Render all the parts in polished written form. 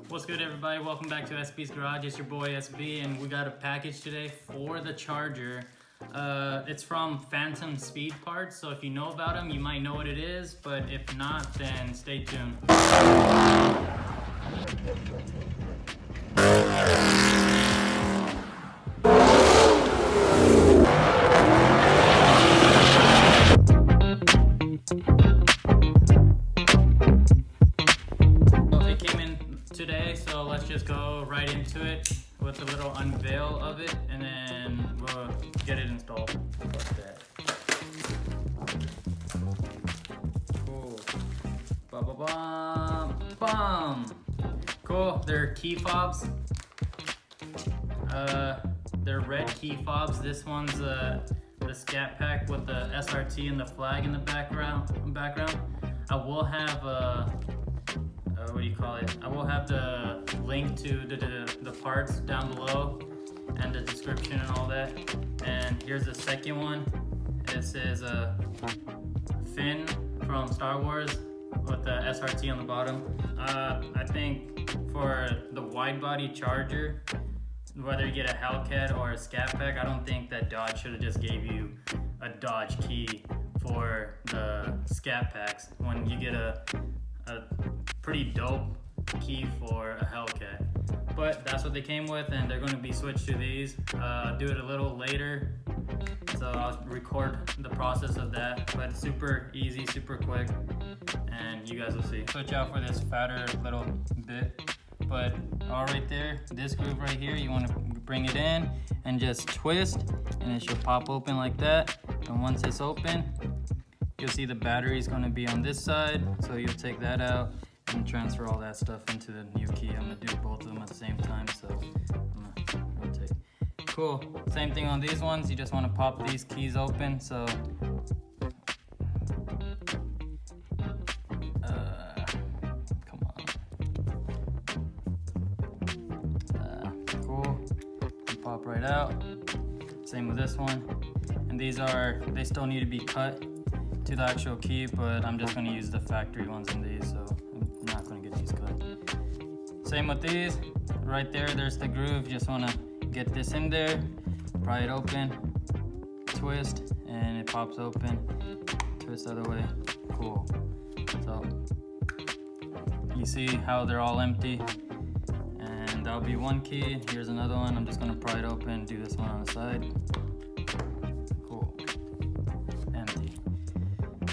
What's good, everybody? Welcome back to SB'z Garage. It's your boy SB, and we got a package today for the charger. It's from Phantom Speed Parts, so if you know about them, you might know what it is, but if not, then stay tuned. It came in today, so let's just go right into it with a little unveil of it, and then we'll get it installed. Like that. Cool. Ba ba bum bum. Cool. They're key fobs. They're red key fobs. This one's the scat pack with the SRT and the flag in the background. I will have what do you call it? I will have the link to the parts down below and the description and all that. And here's the second one. It says Finn from Star Wars with the SRT on the bottom. I think for the wide body charger, whether you get a Hellcat or a Scat Pack, I don't think that Dodge should have just gave you a Dodge key for the Scat Packs when you get a pretty dope key for a Hellcat. But that's what they came with, and they're going to be switched to these. Do it a little later, so I'll record the process of that. But it's super easy, super quick, and you guys will see. Switch out for this fatter little bit. But all right there, this groove right here, you want to bring it in and just twist, and it should pop open like that. And once it's open, you'll see the battery is going to be on this side, so you'll take that out and transfer all that stuff into the new key. I'm going to do both of them at the same time, so I'm going to rotate. Cool. Same thing on these ones. You just want to pop these keys open, so come on. Cool. Pop right out. Same with this one. And they still need to be cut to the actual key, but I'm just going to use the factory ones in these, so I'm not going to get these cut. Same with these. Right there, there's the groove. Just want to get this in there, pry it open, twist, and it pops open. Twist the other way. Cool. So you see how they're all empty, and that'll be one key. Here's another one. I'm just going to pry it open, do this one on the side.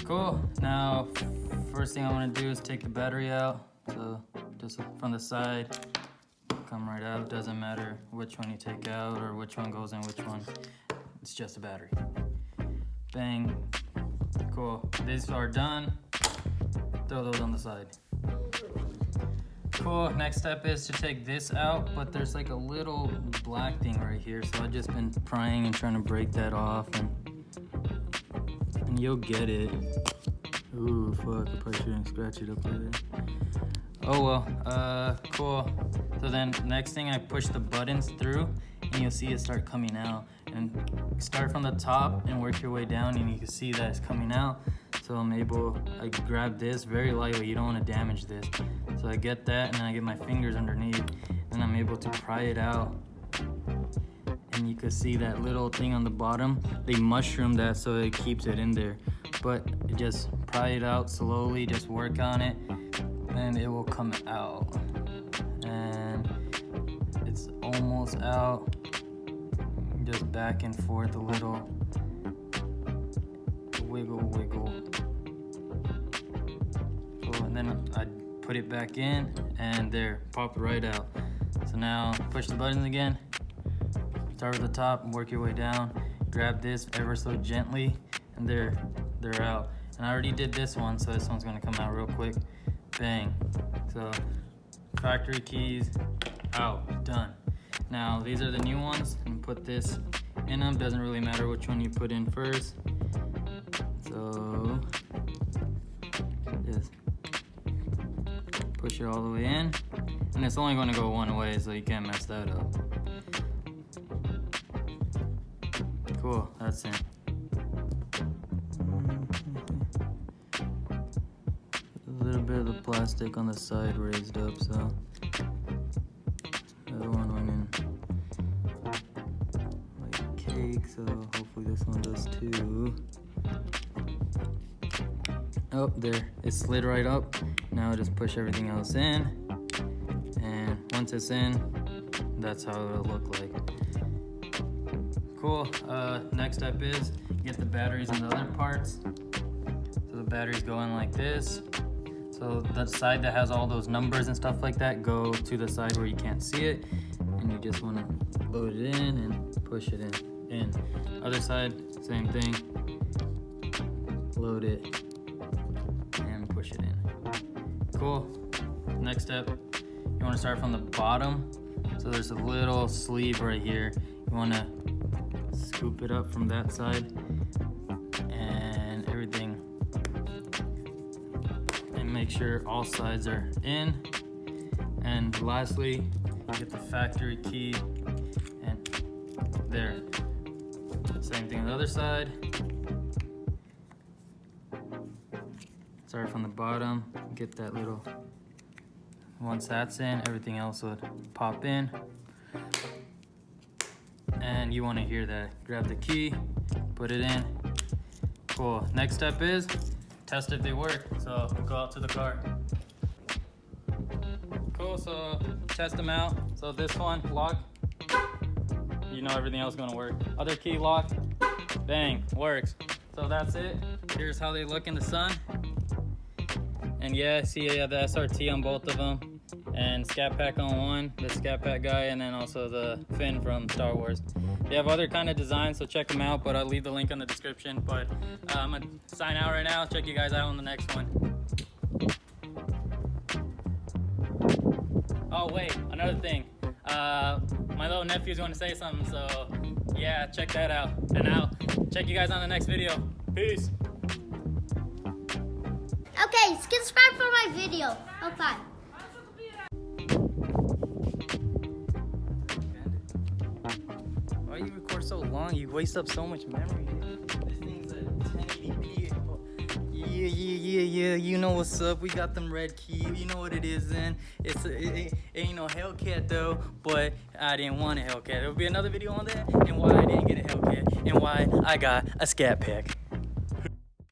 Cool. Now, first thing I want to do is take the battery out. So just from the side, come right out. Doesn't matter which one you take out or which one goes in which one. It's just a battery. Bang. Cool. These are done. Throw those on the side. Cool. Next step is to take this out, but there's like a little black thing right here. So I've just been prying and trying to break that off, and you'll get it. Ooh, fuck, I probably shouldn't scratch it up like that. Oh well, cool. So then next thing, I push the buttons through, and you'll see it start coming out. And start from the top and work your way down, and you can see that it's coming out. So I grab this very lightly, you don't want to damage this. So I get that, and then I get my fingers underneath, and I'm able to pry it out. And you can see that little thing on the bottom. They mushroom that so it keeps it in there. But just pry it out slowly, just work on it, and it will come out. And it's almost out. Just back and forth a little. Wiggle, wiggle. Cool, and then I put it back in, and there, popped right out. So now push the buttons again. Start at the top and work your way down. Grab this ever so gently, and they're out. And I already did this one, so this one's gonna come out real quick. Bang. So factory keys out, done. Now these are the new ones, and put this in them. Doesn't really matter which one you put in first. So just push it all the way in, and it's only gonna go one way, so you can't mess that up. Cool, that's it. A little bit of the plastic on the side raised up, so so hopefully this one does too. Oh, there, it slid right up. Now just push everything else in, and once it's in, that's how it'll look like. Cool. Next step is get the batteries and the other parts. So the batteries go in like this. So the side that has all those numbers and stuff like that go to the side where you can't see it, and you just want to load it in and push it in. Other side, same thing. Load it and push it in. Cool. Next step, you want to start from the bottom. So there's a little sleeve right here. You want to scoop it up from that side and everything, and make sure all sides are in. And lastly, get the factory key, and there. Same thing on the other side. Start from the bottom, get that little, once that's in, everything else would pop in. And you want to hear that. Grab the key, put it in. Cool. Next step is test if they work. So go out to the car. Cool, so test them out. So this one, lock. You know everything else is gonna work. Other key, lock. Bang, works. So that's it. Here's how they look in the sun. And yeah, see, I have the SRT on both of them. And Scat Pack on one, the Scat Pack guy, and then also the fin from Star Wars. They have other kind of designs, so check them out, but I'll leave the link in the description. But I'm gonna sign out right now. Check you guys out on the next one. Oh wait, another thing. My little nephew's going to say something, so yeah, check that out. And I'll check you guys on the next video. Peace. Okay, subscribe for my video. Okay. Why you record so long? You waste up so much memory. This thing's a 1080p. Yeah. You know what's up. We got them red keys. You know what it is then. It ain't no Hellcat though, but I didn't want a Hellcat. There'll be another video on that and why I didn't get a Hellcat and why I got a Scat Pack.